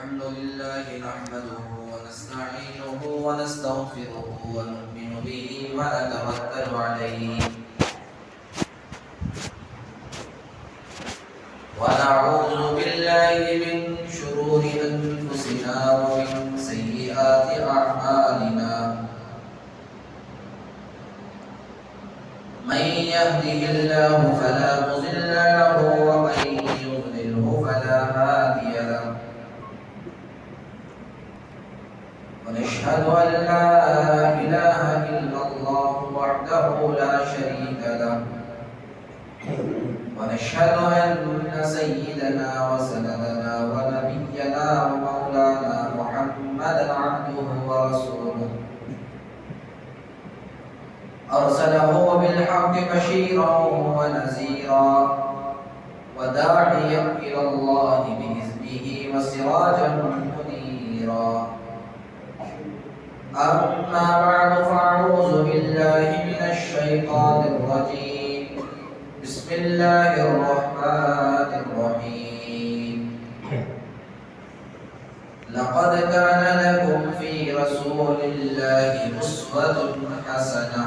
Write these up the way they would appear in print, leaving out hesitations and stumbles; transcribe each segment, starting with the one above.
الحمد لله نحمده ونستعينه ونستغفره ونؤمن به ونتوكل عليه ونعوذ بالله من شرور أنفسنا ومن سيئات أعمالنا من يهده الله فلا مضل له ومن يضلله فلا هادي له ونشهد أن لا إله إلا الله وحده لا شريك له ونشهد أن سيدنا وسندنا ونبينا ومولانا محمدا عبده ورسوله أرسله بالحق بشيرا ونذيرا وداعيا إلى الله بإذنه وسراجا منيرا أما بعد فأعوذ بالله من الشيطان الرجيم بسم الله الرحمن الرحيم لقد كان لكم في رسول الله أسوة حسنة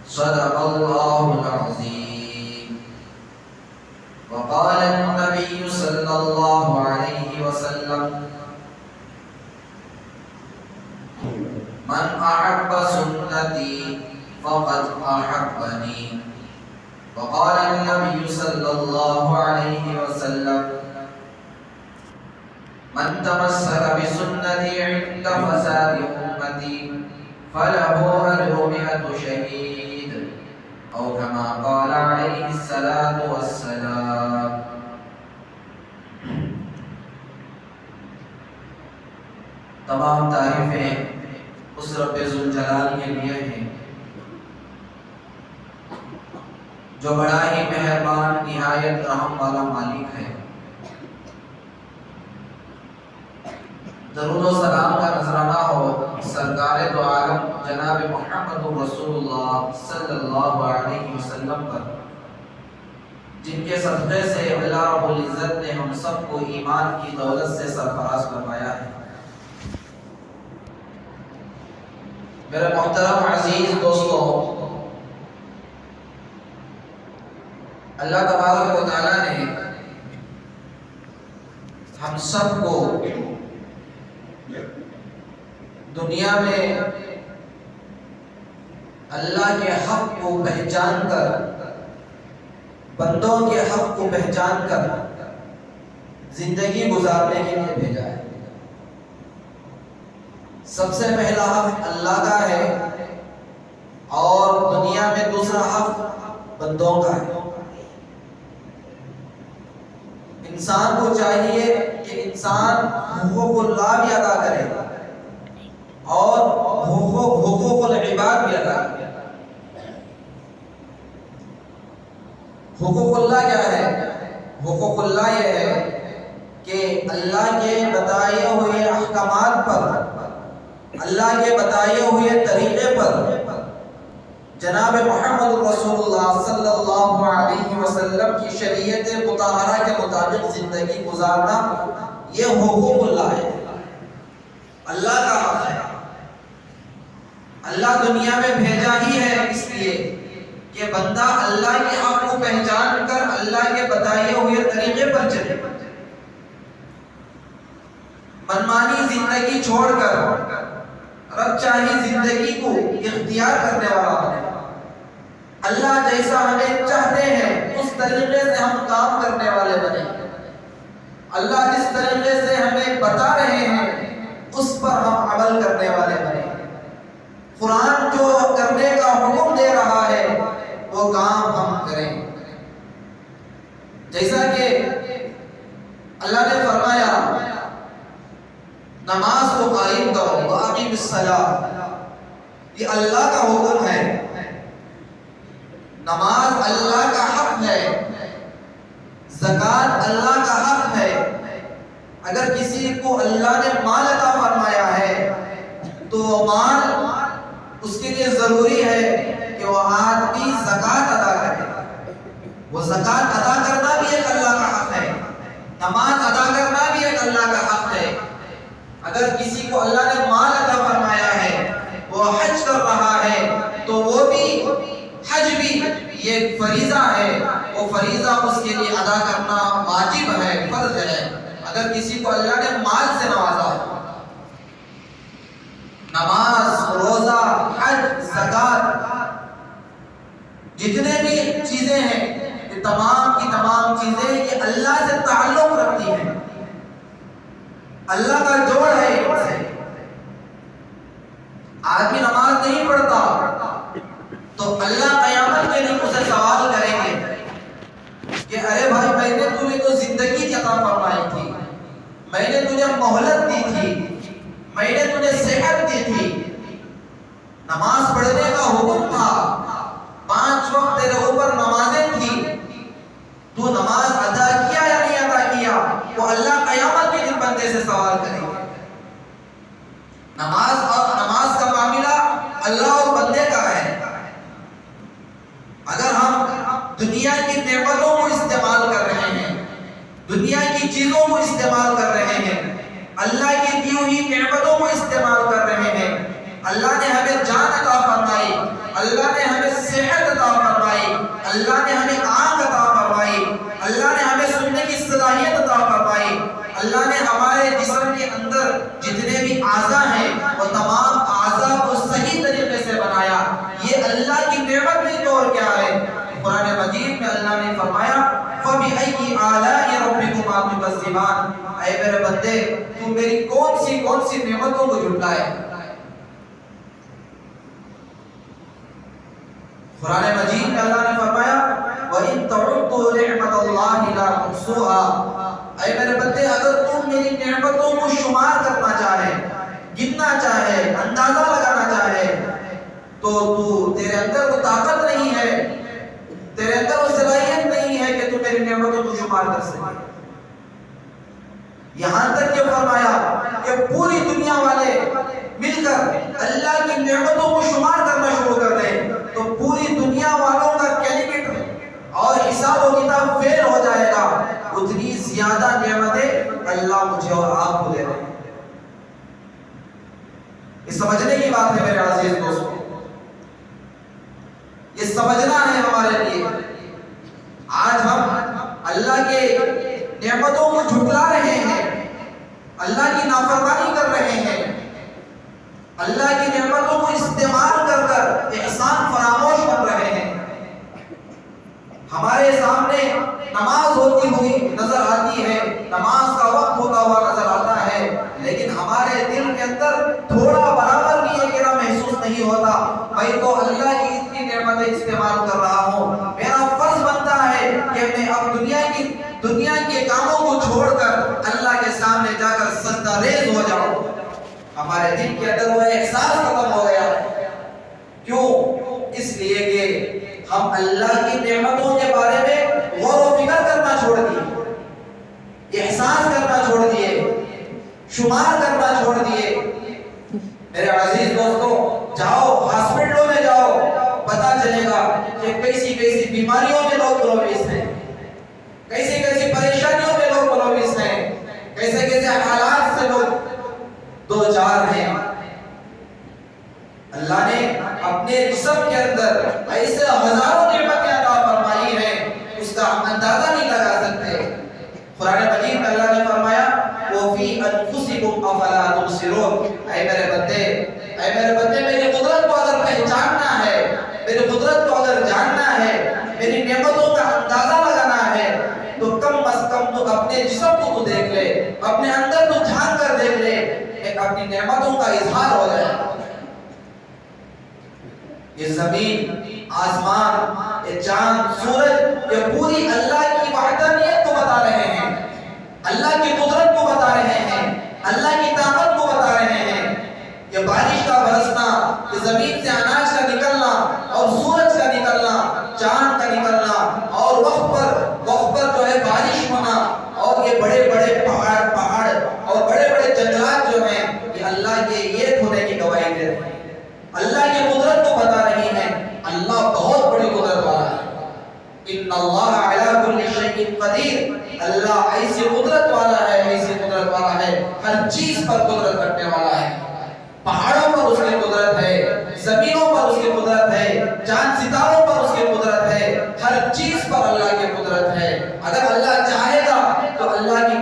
صدق الله العظيم وقال النبي صلى الله عليه وسلم من أحب سنتي فقد أحبني وقال النبي صلى الله عليه وسلم من تمسك بسنتي عند فساد أمتي فله أجر 100 شهيد أو كما قال عليه الصلاة والسلام. تمام تعریفیں اس رب ذوالجلال کے لیے ہیں جو بڑا ہی مہربان نہایت رحم والا مالک ہے. درود و سلام کا نذرانہ ہو سرکار دو عالم جناب محمد رسول اللہ صلی اللہ علیہ وسلم پر، جن کے صدقے سے اللہ رب العزت نے ہم سب کو ایمان کی دولت سے سرفراز فرمایا ہے. میرے محترم عزیز دوستو، اللہ تبارک و تعالیٰ نے ہم سب کو دنیا میں اللہ کے حق کو پہچان کر، بندوں کے حق کو پہچان کر زندگی گزارنے کے لیے بھیجا ہے. سب سے پہلا حق اللہ کا ہے اور دنیا میں دوسرا حق بندوں کا ہے. انسان کو چاہیے کہ انسان حقوق اللہ بھی ادا کرے اور حقوق العباد بھی ادا کرے. حقوق اللہ کیا ہے؟ حقوق اللہ یہ ہے کہ اللہ کے بتائے ہوئے احکامات پر، اللہ کے بتائے ہوئے طریقے پر جناب محمد رسول اللہ صلی اللہ علیہ وسلم کی شریعت مطہرہ کے مطابق زندگی گزارنا، یہ حقوق اللہ ہے، اللہ کا حق ہے. اللہ دنیا میں بھیجا ہی ہے اس لیے کہ بندہ اللہ کے حق کو پہچان کر اللہ کے بتائے ہوئے طریقے پر چلے، منمانی زندگی چھوڑ کر رب چاہی زندگی کو اختیار کرنے والا بنے. اللہ جیسا ہمیں چاہتے ہیں اس طریقے سے ہم کام کرنے والے بنے. اللہ جس طریقے سے ہمیں بتا رہے ہیں اس پر ہم عمل کرنے والے بنے. قرآن جو کرنے کا حکم دے رہا ہے وہ کام ہم کریں. جیسا کہ اللہ نے فرمایا نماز کو قائم کرو وَأَقِمِ الصَّلَاةَ، یہ اللہ کا حکم ہے. نماز اللہ کا حق ہے، زکوٰۃ اللہ کا حق ہے. اگر کسی کو اللہ نے مال عطا فرمایا ہے تو مال اس کے لیے ضروری ہے کہ وہ آدمی زکوٰۃ ادا کرے. وہ زکوٰۃ ادا کرنا بھی ایک اللہ کا حق ہے، نماز ادا کرنا بھی ایک اللہ کا حق ہے. اگر کسی کو اللہ نے مال عطا فرمایا ہے، وہ حج کر رہا ہے، تو وہ بھی حج بھی یہ ایک فریضہ ہے، وہ فریضہ اس کے لیے ادا کرنا واجب ہے، فرض ہے. اگر کسی کو اللہ نے مال سے نوازا، نماز، روزہ، حج، زکات، جتنے بھی چیزیں ہیں، یہ تمام کی تمام چیزیں یہ اللہ سے تعلق رکھتی ہیں، اللہ کا جوڑ ہے ان سے. آدمی نماز نہیں پڑھتا تو اللہ قیامت کے دن اسے سوال کریں گے کہ ارے بھائی، میں نے تجھے تو زندگی عطا فرمائی تھی، میں نے تجھے مہلت دی تھی، میں نے تجھے صحت دی تھی، نماز پڑھنے کا حکم تھا، 5 وقت تیرے اوپر نمازیں تھی، تو نماز ادا کیا یا نہیں ادا کیا؟ وہ اللہ قیامت کے دن بندے سے سوال کریں گے. نماز کا معاملہ اللہ اور بندے کا ہے. اگر ہم دنیا کی نعمتوں کو استعمال کر رہے ہیں، دنیا کی چیزوں کو استعمال کر رہے ہیں، اللہ کی دی ہوئی نعمتوں کو استعمال کر رہے ہیں، اللہ نے ہمیں جان عطا فرمائی، اللہ نے ہمیں صحت عطا فرمائی، اللہ نے ہمیں آنکھ عطا فرمائی، اللہ نے ہمیں سننے کی صلاحیت عطا فرمائی، اللہ نے ہمارے جسم کے اندر جتنے بھی اعضاء ہیں وہ تمام اعضاء کو صحیح طریقے سے بنایا. یہ اللہ کی نعمت نہیں تو اور کیا ہے. قرآن مجید میں اللہ نے فرمایا فَبِأَيِّ آلَاءِ رَبِّكُمَا تُكَذِّبَانِ، اے میرے بندے، تو میری کون سی نعمتوں کو جھٹلائے. قرآن مجید میں اللہ نے فرمایا وَإِن تَعُدُّوا نِعْمَتَ اللَّهِ لَا تُحْصُوهَا، اے میرے بندے، اگر تم میری نعمتوں کو شمار کرنا چاہے، گننا چاہے، اندازہ لگانا چاہے، تو تیرے اندر وہ طاقت نہیں ہے، تیرے اندر وہ صلاحیت نہیں ہے کہ تم میری نعمتوں کو شمار کر سکے. یہاں تک کہ فرمایا کہ پوری دنیا والے مل کر اللہ کی نعمتوں کو شمار کرنا شروع کر دیں تو پوری دنیا والوں کا کیلکولیٹر اور حساب و کتاب فیل ہو جائے گا. اتنی زیادہ نعمتیں اللہ مجھے اور آپ کو دے رہے ہیں. یہ سمجھنے کی بات ہے میرے عزیز دوستوں، یہ سمجھنا ہے ہمارے لیے. آج ہم اللہ کے نعمتوں کو جھٹلا رہے ہیں، اللہ کی نافرمانی کر رہے ہیں، اللہ کی نعمتوں کو استعمال کر کر احسان فراموش کر رہے ہیں. ہمارے سامنے نماز ہوتی ہوئی نظر آتی ہے، نماز کا وقت ہوتا ہوا نظر آتا ہے، لیکن ہمارے دل کے اندر تھوڑا برابر بھی یہ گرا محسوس نہیں ہوتا میں تو اللہ کی اتنی نعمتیں استعمال کر رہا ہوں، میرا فرض بنتا ہے کہ میں اب دنیا کے کاموں کو چھوڑ کر اللہ کے سامنے جا کر سجدہ ریز ہو جاؤں. ہمارے دل کے اندر وہ احساس ختم ہو گیا. کیوں؟ اس لیے کہ ہم اللہ کی نعمتوں کے بارے میں غور و فکر کرنا چھوڑ دیے، احساس کرنا چھوڑ دیے، شمار کرنا چھوڑ دیے. میرے عزیز دوستوں، جاؤ ہاسپٹلوں میں جاؤ، پتا چلے گا کہ کیسی بیماریوں میں لوگ ملوث ہیں، کیسی پریشانیوں میں لوگ ملوث ہیں، کیسے حالات سے لوگ دو چار ہیں. اللہ نے اپنے جسم کے اندر ایسے ہزاروں نعمتیں عطا فرمائی ہیں، اس کا ہم اندازہ نہیں لگا سکتے. قرآن مجید میں اللہ نے فرمایا وَفِي أَنفُسِكُمْ أَفَلَا تُبْصِرُونَ، اے میرے بندے، میری قدرت کو اگر پہچاننا ہے، میری قدرت کو اگر جاننا ہے، میری نعمتوں کا اندازہ لگانا ہے، تو کم از کم تو اپنے جسم کو تو دیکھ لے، اپنے اندر تو جھانک کر دیکھ لے، ایک اپنی نعمتوں کا اظہار ہو جائے. یہ زمین، آسمان، یہ چاند، سورج، یہ پوری اللہ کی وحدانیت کو بتا رہے ہیں، اللہ کی قدرت کو بتا رہے ہیں، اللہ کی طاقت کو بتا رہے ہیں. یہ بارش کا برسنا، یہ زمین سے اناج کا نکلنا اور سورج کا نکلنا، چاند کا نکلنا اور وقت پر جو ہے بارش ہونا، اور یہ بڑے بڑے پہاڑ اور بڑے بڑے جنگلات جو ہیں، یہ اللہ کے ایک ہونے کی گواہی دے رہے ہیں، اللہ کی قدرت کو بتا رہی ہیں. اللہ بہت بڑی قدرت والا ہے. ان اللہ علی کل شیء قدیر، اللہ ایسی قدرت والا ہے، ایسی قدرت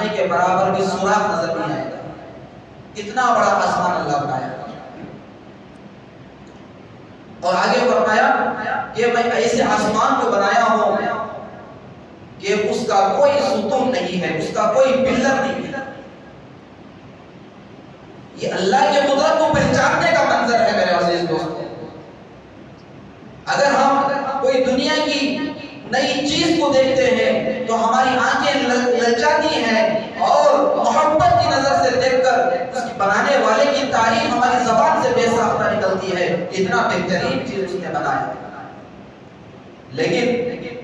دانے کے برابر بھی سوراخ نظر نہیں آئے گا. اتنا بڑا آسمان اللہ بنایا. اور آگے فرمایا کہ میں ایسے آسمان کو بنایا ہوں کہ اس کا کوئی ستون نہیں ہے, اس کا کوئی پلر نہیں ہے. یہ اللہ کے قدرت کو پہچاننے کا منظر ہے میرے عزیز دوستو. اگر ہم کوئی دنیا کی نئی چیز کو دیکھتے ہیں تو ہماری آنکھیں للچاتی ہیں اور محبت کی نظر سے دیکھ کر اس کی بنانے والے کی تعریف ہماری زبان سے بے ساختہ نکلتی ہے. اتنا بہترین چیز اس نے بنایا. لیکن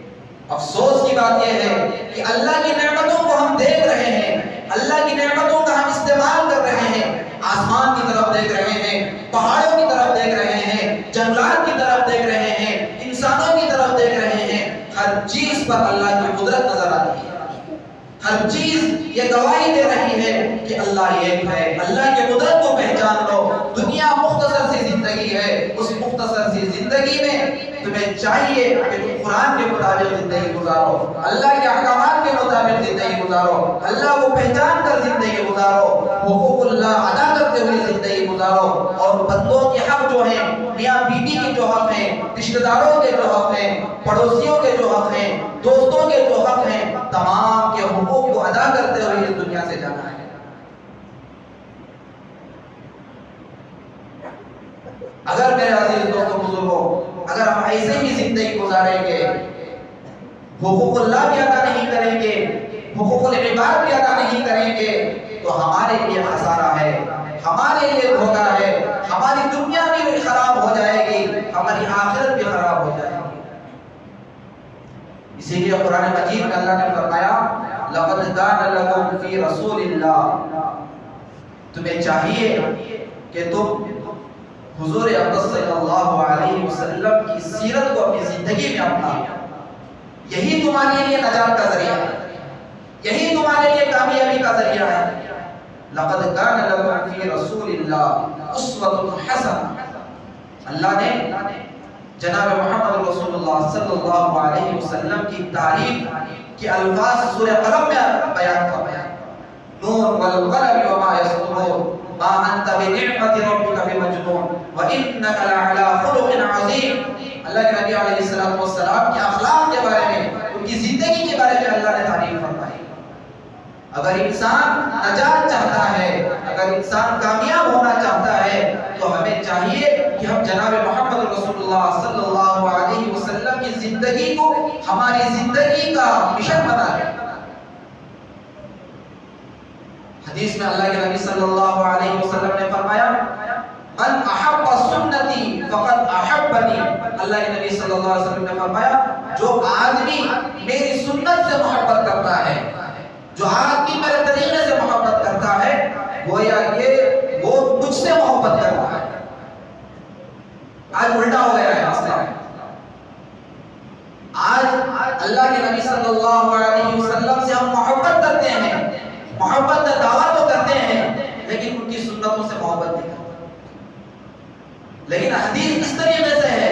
افسوس کی بات یہ ہے کہ اللہ کی نعمتوں کو ہم دیکھ رہے ہیں, اللہ کی نعمتوں کا ہم استعمال کر رہے ہیں, آسمان کی طرف دیکھ رہے ہیں, پہاڑوں کی طرف دیکھ رہے ہیں, جنگلات کی طرف دیکھ رہے ہیں, انسانوں کی طرف دیکھ رہے ہیں. ہر چیز پر اللہ کی قدرت نظر آتی ہے. ہر چیز یہ گواہی دے رہی ہے کہ اللہ ایک ہے. اللہ کی قدرت کو پہچان لو. دنیا مختصر سی زندگی ہے, اس مختصر سی زندگی میں تمہیں چاہیے کہ تم قرآن کے مطابق زندگی گزارو, اللہ کے احکامات کے مطابق زندگی گزارو, اللہ کو پہچان کر زندگی گزارو, حقوق اللہ ادا کرتے ہوئے زندگی گزارو. اور بندوں کے حق جو ہیں, میاں بیوی کے جو حق ہیں, رشتہ داروں کے جو حق ہیں, پڑوسیوں کے جو حق ہیں, دوستوں کے جو حق ہیں, تمام کے حقوق کو ادا کرتے ہوئے اس دنیا سے جانا ہے. اگر میرے عزیز دوستوں بزرگوں, اگر ہم ایسے ہی زندگی گزاریں گے, حقوق اللہ بھی ادا نہیں کریں گے, حقوق العباد بھی ادا نہیں کریں گے, تو ہمارے لیے خسارہ ہے, ہمارے لیے دھوکہ ہے. ہماری دنیا بھی خراب ہو جائے گی, ہماری آخرت بھی خراب ہو جائے گی. اسی لیے قرآن مجید میں اللہ نے فرمایا لَقَدْ كَانَ لَكُمْ فِي رَسُولِ اللَّهِ, تمہیں چاہیے کہ تم حضور اقدس صلی اللہ علیہ وسلم کی سیرت کو اپنی زندگی میں اپناؤ. یہی تمہارے لیے نجات کا ذریعہ ہے, یہی تمہارے لیے کامیابی کا ذریعہ ہے. لَقَدْ كَانَ لَكُمْ فِي رَسُولِ اللَّهِ أُسْوَةٌ حَسَنَةٌ. اللہ نے جناب محمد رسول اللہ صلی اللہ علیہ وسلم کی تعریف کے الفاظ سورہ قلم میں بیان فرمایا. نون والقلم وما يسطرون ما انت بنعمت ربك بمجنون وانك لعلى خلق عظیم. اللہ کے نبی علیہ الصلوۃ والسلام کے اخلاق کے بارے میں, ان کی زندگی کے بارے میں اللہ نے تعریف فرمائی. اگر انسان نجات چاہتا ہے, اگر انسان کامیاب ہونا چاہتا ہے, تو ہمیں چاہیے کہ ہم جناب محمد رسول اللہ صلی اللہ علیہ وسلم کی زندگی کو ہماری زندگی کا مشن بنائیں. حدیث میں اللہ کے نبی صلی اللہ علیہ وسلم نے فرمایا من احب سنتی فقد احبنی. اللہ کے نبی صلی اللہ علیہ وسلم نے فرمایا جو آدمی میری سنت سے محبت کرتا ہے, جو آدمی میرے طریقے سے محبت کرتا ہے, گویا کہ وہ مجھ سے محبت کرتا ہے. آج الٹا ہو گیا ہے مسئلہ. آج اللہ کے نبی صلی اللہ علیہ وسلم سے ہم محبت کرتے ہیں, محبت کا دعویٰ تو کرتے ہیں, لیکن ان کی سنتوں سے محبت نہیں کرتے. لیکن حدیث اس طریقے سے ہے,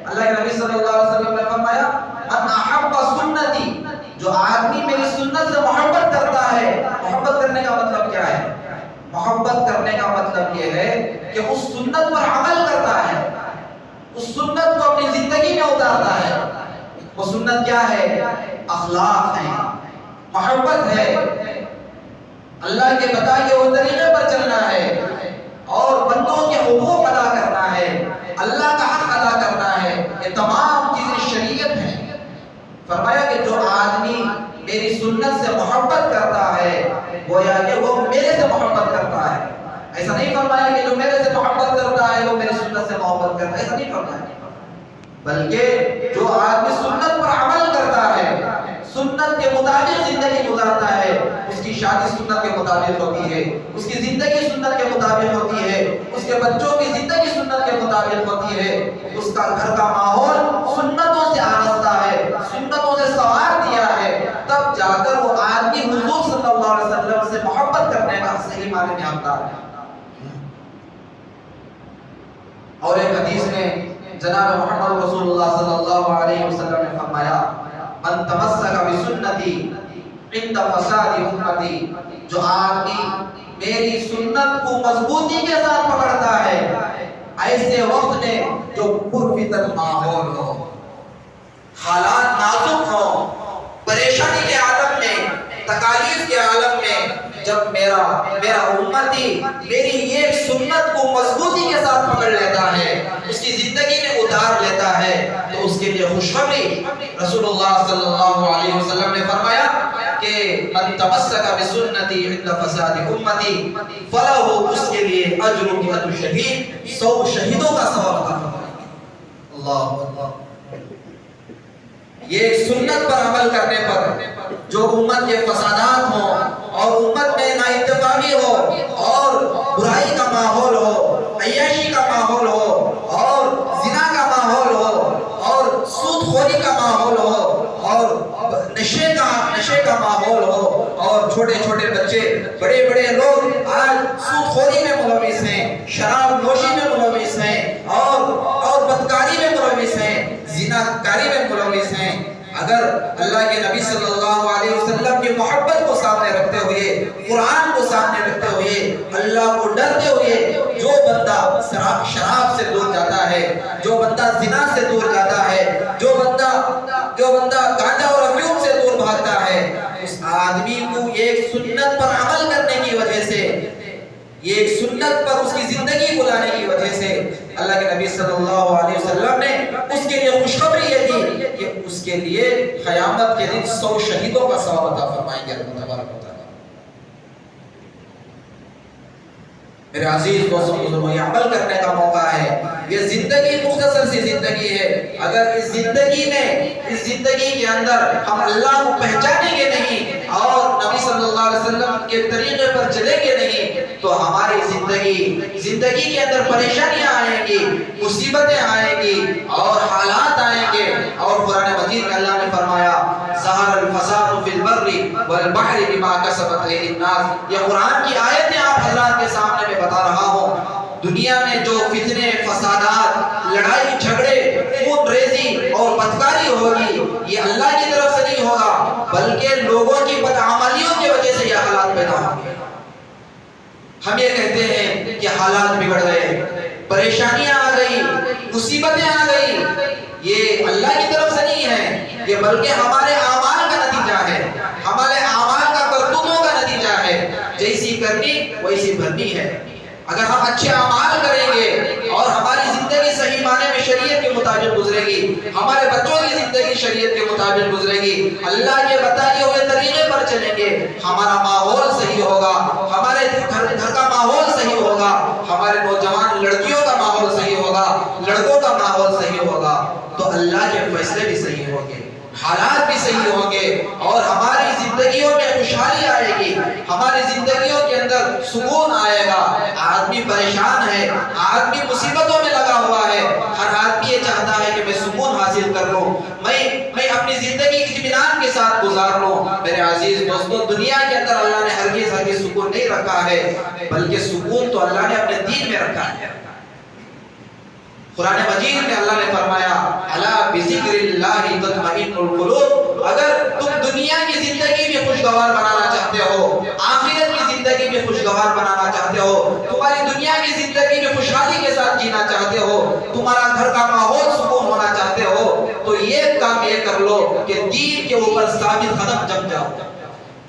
اللہ کے نبی صلی اللہ علیہ وسلم نے فرمایا من احب سنتی, جو آدمی میری سنت سے محبت کرتا ہے. محبت کرنے کا مطلب کیا ہے؟ محبت کرنے کا مطلب یہ ہے کہ اس سنت پر عمل کرتا ہے, اس سنت کو اپنی زندگی میں اتارتا ہے. وہ سنت کیا ہے؟ اخلاق ہے, محبت ہے, اللہ کے بتائے ہوئے طریقے پر چلنا ہے, اور بندوں کے حقوق ادا کرنا ہے, اللہ کا حق ادا کرنا ہے. یہ تمام چیزیں شریعت ہیں. فرمایا کہ جو آدمی میری سنت سے محبت کرتا ہے, گویا کہ وہ میرے سے محبت کرتا ہے. ایسا نہیں فرمایا کہ جو میرے سے محبت کرتا ہے وہ میری سنت سے محبت کرتا ہے, ایسا نہیں فرمایا. بلکہ جو آدمی سنت پر عمل کرتا ہے, سنت کے مطابق زندگی گزارتا ہے, اس کی شادی سنت کے مطابق ہوتی ہے, اس کی زندگی سنت کے مطابق ہوتی ہے, اس کے بچوں کی زندگی سنت کے مطابق ہوتی ہے, اس کا گھر کا ماحول سنتوں سے آراستہ ہے, سنتوں سے سوار دیا ہے, تب جا کر وہ آدمی حضور صلی اللہ علیہ وسلم سے محبت کرنے کا صحیح معنی میں حقدار ہے. اور ایک حدیث میں جناب محمد رسول اللہ صلی اللہ علیہ وسلم نے فرمایا من تمسک بسنتی عند فساد امتی، جو آدمی میری سنت کو مضبوطی کے ساتھ پکڑتا ہے ایسے وقت میں جو پرفتن ماحول ہو، حالات نازک ہو، پریشانی کے عالم میں، تکالیف کے عالم میں، جب میرا امتی میری ایک سنت کو مضبوطی کے ساتھ پکڑ لیتا ہے، اس کی زندگی میں اتار لیتا ہے، تو اس کے لیے خوشخبری رسول اللہ صلی اللہ علیہ وسلم نے فرمایا کہ من تمسک بسنتی عند فساد امتی فلہ، اس کے لیے اجر مئۃ شہید، 100 شہیدوں کا ثواب عطا فرمائیں گے۔ اللہ اکبر۔ یہ ایک سنت پر عمل کرنے پر جو امت کے فسادات ہوں اور امت میں نا اتفاقی ہو اور برائی کا ماحول ہو، عیاشی کا ماحول ہو اور زنا کا ماحول ہو اور سود خوری کا ماحول ہو اور نشے کا ماحول ہو اور چھوٹے چھوٹے بچے، بڑے بڑے لوگ آج سود خوری میں ملوث ہیں، شراب نوشی میں ملوث ہیں اور بدکاری میں ملوث ہیں، زنا کاری میں ملوث ہیں۔ اگر اللہ کے نبی صلی اللہ علیہ وسلم کی محبت کو سامنے رکھتے ہوئے، قرآن کو سامنے رکھتے ہوئے، اللہ کو ڈرتے ہوئے جو بندہ شراب سے دور جاتا ہے، جو بندہ زنا سے دور جاتا ہے، جو بندہ گانجا اور افیون سے دور بھاگتا ہے، اس آدمی کو ایک سنت پر عمل کرنے کی وجہ سے، یہ ایک سنت پر اس کی زندگی بلانے کی وجہ سے اللہ کے نبی صلی اللہ علیہ وسلم نے اس کے لیے خوشخبری یہ دی کہ اس کے لیے قیامت کے دن 100 شہیدوں کا ثواب عطا فرمائیں گے اللہ تبارک و تعالی۔ میرے عزیز دوستوں بزرگوں، یہ عمل کرنے کا موقع ہے، یہ زندگی مختصر سی زندگی ہے، اگر اس زندگی کے اندر ہم اللہ کو پہچانیں گے نہیں اور نبی صلی اللہ علیہ وسلم کے طریقے پر چلیں گے نہیں تو ہماری زندگی کے اندر پریشانیاں آئیں گی، مصیبتیں آئیں گی اور حالات آئیں گے۔ اور قرآن مجید میں اللہ نے فرمایا ظہر الفساد فی البر والبحر بما کسبت ایدی الناس، یہ قرآن کی آیتیں آپ حضرات کے سامنے میں بتا رہا ہوں۔ دنیا میں جو فتنے، فسادات، لڑائی جھگڑے، خون ریزی اور بدکاری ہوگی، یہ اللہ کی طرف سے نہیں ہوگا بلکہ لوگوں کی بدعملیوں کی وجہ سے یہ حالات پیدا ہوں گے۔ ہم یہ کہتے ہیں کہ حالات بگڑ گئے، پریشانیاں آ گئی، مصیبتیں آ گئی، یہ اللہ کی طرف سے نہیں ہے، یہ بلکہ ہمارے اعمال کا نتیجہ ہے، ہمارے اعمال کا کرتوتوں کا نتیجہ ہے۔ جیسی کرنی ویسی بھرنی ہے۔ اگر ہم اچھے اعمال کریں گے اور ہماری زندگی صحیح معنی میں شریعت کے مطابق گزرے گی، ہمارے بچوں کی زندگی شریعت کے مطابق گزرے گی، اللہ کے بتائے ہوئے طریقے پر چلیں گے، ہمارا ماحول صحیح ہوگا، ہمارے گھر کا ماحول صحیح ہوگا، ہمارے نوجوان لڑکیوں کا ماحول صحیح ہوگا، لڑکوں کا ماحول صحیح ہوگا، تو اللہ کے فیصلے بھی صحیح ہوں گے، حالات بھی صحیح ہوں گے اور ہماری زندگیوں میں خوشحالی آئے گی، ہماری زندگیوں کے اندر سکون آئے گا۔ آدمی پریشان ہے، آدمی مصیبتوں میں لگا ہوا ہے، ہر آدمی یہ چاہتا ہے کہ میں سکون حاصل کر لوں، میں اپنی زندگی اطمینان کے ساتھ گزار لوں۔ میرے عزیز دوستوں، دنیا کے اندر اللہ نے ہرگز سکون نہیں رکھا ہے، بلکہ سکون تو اللہ نے اپنے دین میں رکھا ہے۔ قرآن مجید میں اللہ نے فرمایا الا بذکر اللہ تطمئن القلوب، اگر تم دنیا کی زندگی میں خوشگوار بنانا چاہتے ہو، آخرت کی زندگی میں خوشگوار بنانا چاہتے ہو، تمہاری دنیا کی زندگی میں خوشحالی کے ساتھ جینا چاہتے ہو، تمہارا گھر کا ماحول سکون ہونا چاہتے ہو، تو یہ کام یہ کر لو کہ دین کے اوپر ثابت قدم جم جاؤ،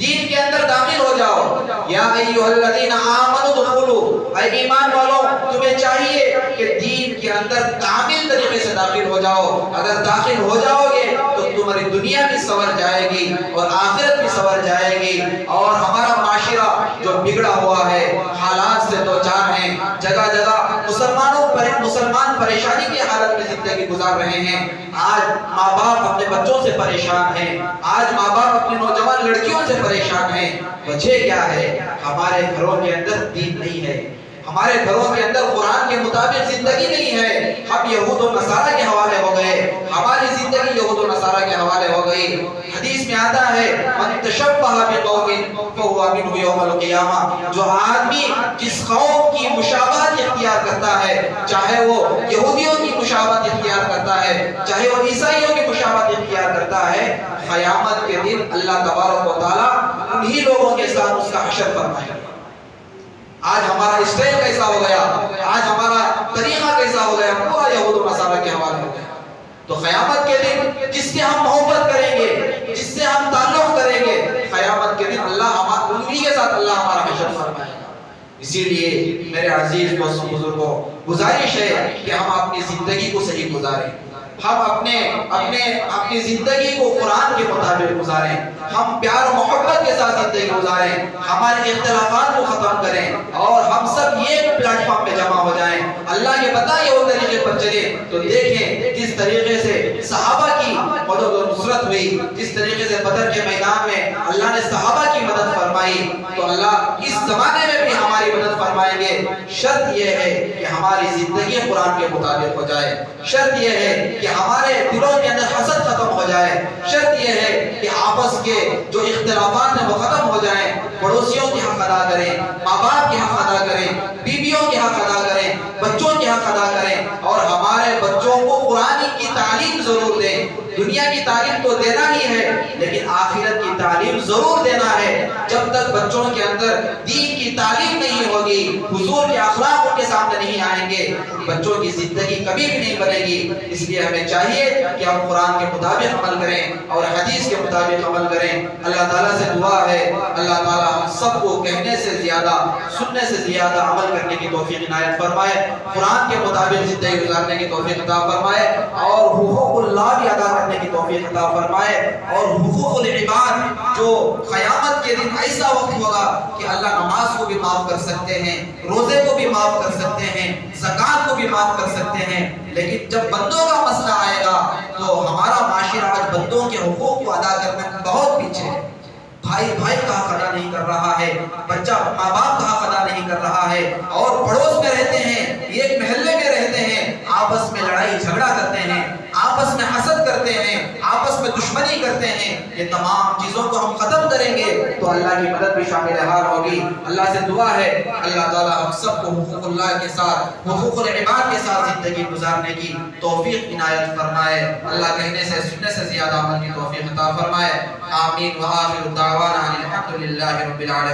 دین کے اندر داخل ہو جاؤ۔ یا ایھا الذین آمنوا ادخلوا، اے ایمان والوں تمہیں چاہیے کہ دین کے اندر کامل طریقے سے داخل ہو جاؤ۔ اگر داخل ہو جاؤ گے تو تمہاری دنیا بھی سنور جائے گی اور آخرت بھی سنور جائے گی، اور ہمارا معاشرہ جو بگڑا ہوا ہے، حالات سے دوچار ہیں، جگہ جگہ مسلمان پریشانی کی حالت میں زندگی گزار رہے ہیں۔ آج ماں باپ اپنے بچوں سے پریشان ہیں، آج ماں باپ اپنے نوجوان لڑکیوں سے پریشان ہیں۔ وجہ کیا ہے؟ ہمارے گھروں کے اندر دین نہیں ہے، ہمارے گھروں کے اندر قرآن کے مطابق زندگی نہیں ہے، ہم یہود و نصارہ کے حوالے ہو گئے، ہماری زندگی یہود و نصارہ کے حوالے ہو گئی۔ حدیث میں آتا ہے من تشبہ بقوم فہو منہ یوم القیامہ، جو آدمی جس قوم کی مشابہت اختیار اختیار کرتا ہے، چاہے وہ یہودیوں کی مشابہت اختیار کرتا ہے، چاہے وہ عیسائیوں کی مشابہت اختیار کرتا ہے، قیامت کے دن اللہ تبارک و تعالیٰ انہی لوگوں کے ساتھ اس کا حشر فرمائے گا۔ آج ہمارا اسٹائل کیسا ہو گیا، آج ہمارا طریقہ کیسا ہو گیا، پورا یہود و نصارہ کے حوالے ہو گیا۔ تو قیامت کے دن جس سے ہم محبت کریں گے، جس سے ہم تعلق کریں گے، قیامت کے دن اللہ انہی کے ساتھ اللہ ہمارا حشر فرمائے گا۔ اسی لیے میرے عزیز دوستوں بزرگوں، گزارش ہے کہ ہم اپنی زندگی کو صحیح گزاریں، ہم اپنی زندگی کو قرآن کے مطابق گزاریں، ہم پیار و محبت کے ساتھ زندگی گزاریں، ہمارے اختلافات کو ختم کریں اور ہم سب ایک پلیٹ فارم پہ جمع ہو جائیں، اللہ کے بتائے ہوئے طریقے پر چلیں۔ تو دیکھیں کس طریقے سے صحابہ کی مدد و نصرت ہوئی، جس طریقے سے بدر کے میدان میں اللہ نے صحابہ کی مدد فرمائی، تو اللہ اس زمانے میں بھی ہماری مدد فرمائیں گے۔ شرط یہ ہے کہ ہماری زندگی قرآن کے مطابق ہو جائے، شرط یہ ہے کہ ہمارے دلوں کے اندر حسد ختم ہو جائے، شرط یہ ہے کہ آپس کے جو اختلافات ہیں وہ ختم ہو جائیں، پڑوسیوں کے حق ادا کریں، ماں باپ کے حق ادا کریں، بیویوں کے حق ادا کریں، بچوں کے حق ادا کریں، اور ہمارے بچوں کو قرآن کی تعلیم ضرور دیں۔ دنیا کی تعلیم تو دینا ہی ہے، لیکن آخرت کی تعلیم ضرور دینا ہے۔ جب تک بچوں کے اندر دین کی تعلیم نہیں ہوگی، حضور کے اخلاق ان کے سامنے نہیں آئیں گے، بچوں کی زندگی کبھی بھی نہیں بنے گی۔ اس لیے ہمیں چاہیے کہ ہم قرآن کے مطابق عمل کریں اور حدیث کے مطابق عمل کریں۔ اللہ تعالیٰ سے دعا ہے اللہ تعالیٰ ہم سب کو کہنے سے زیادہ، سننے سے زیادہ عمل کرنے کی توفیق عنایت فرمائے، قرآن کے مطابق زندگی گزارنے کی توفیق عطا فرمائے، اور حقوق اللہ بھی ادا کرنے کی توفیق عطا فرمائے، اور حقوق العباد جو قیامت کے دن ایسا وقت ہوگا کہ اللہ نماز کو بھی معاف کر سکتے ہیں، روزے کو بھی معاف کر سکتے ہیں، زکوٰۃ کو بھی معاف کر سکتے ہیں، لیکن جب بندوں کا مسئلہ آئے گا تو ہمارا معاشرہ آج بندوں کے حقوق کو ادا کرنے میں بہت پیچھے ہے۔ بھائی کا حق ادا نہیں کر رہا ہے، بچہ ماں باپ کا حق ادا نہیں کر رہا ہے، اور پڑوس میں رہتے ہیں، ایک محلے میں رہتے ہیں، آپس میں لڑائی جھگڑا کرتے ہیں، آپس میں حسد کرتے ہیں، آپس میں دشمنی کرتے ہیں۔ یہ تمام چیزوں کو ہم ختم کریں گے تو اللہ کی مدد بھی شامل حال ہوگی۔ اللہ سے دعا ہے اللہ تعالیٰ ہم سب کو حقوق اللہ کے ساتھ، حقوق العباد کے ساتھ زندگی گزارنے کی توفیق عنایت فرمائے، اللہ کہنے سے سننے سے زیادہ عمل کی توفیق عطا فرمائے۔ آمین۔ وآخر دعوانا الحمد للہ رب العالمین۔